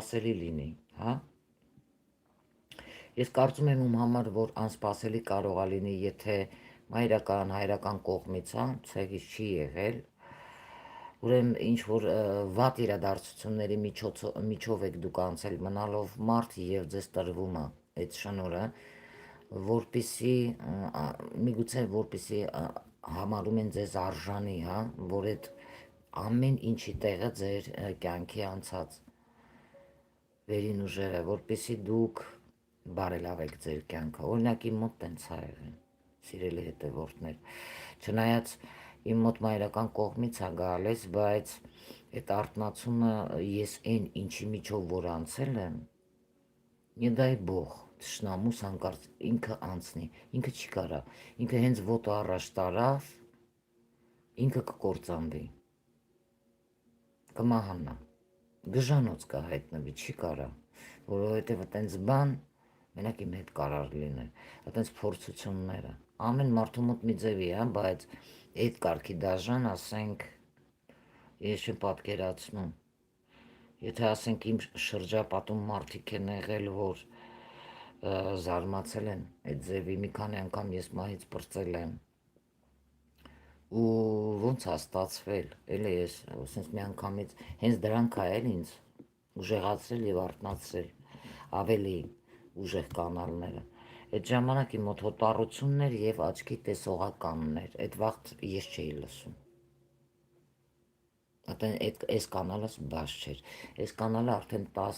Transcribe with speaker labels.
Speaker 1: անսպասելի լինի, հա։ Ես կարծում եմ իմ համար, որ անսպասելի կարող է լինի, եթե հայրական կողմից, հա, ցեղից չի եղել, ուրեմն ինչ որ վատ իրադարձությունների միջով եք դուք անցել մնալով մարդ եւ ձեզ տրվում է այդ շնորհը, որպիսի միգուցե որպիսի համարում են ձեզ արժանի, հա, որ այդ ամեն ինչի տեղը ձեր կյանքի անցած վերին ուժերը, որպիսի դուք բարելավեք ձեր կյանքը։ Օրինակ իմ մոտ տենց ա եղել, սիրելի հետևորդներ։ Չնայած իմ մոտ մայրական կողմից ա գալիս, բայց այդ արթնացումը ես այն ինչի միջով որ անցել եմ, не дай Бог, թշնամուս հանկարծ ինքը անցնի, ինքը չի կարա, ինքը հենց ոտը առաջ տարավ, ինքը կկործանվի, կմահանա, գժանոց կհայտնվի, չի կարա, որովհետև այտենց բան մենակ իմ հետ կարար լինել, այտենց փորձությունները, ամեն մարդու մոտ մի ձևի, հա, բայց այդ կարգի դաժան, ասենք, ես չեմ պատկերացնում, եթե ասենք իմ շրջապատում մարդիկ են եղել, որ զարմացել են այդ ձևի, մի քանի անգամ ես մահից պրծել եմ, ու ոնց է ստացվել, էլի ես ասենց մի անգամից հենց դրանք ա էլ ինձ ուժեղացրել եւ արթնացրել ավելի ուժեղ կանալները։ Այդ ժամանակ իմ մոտ հոտառություններ եւ աչքի տեսողականներ, այդ վաղ ես չէի լսում։ Այդ կանալս բաց չէր, այս կանալը արդեն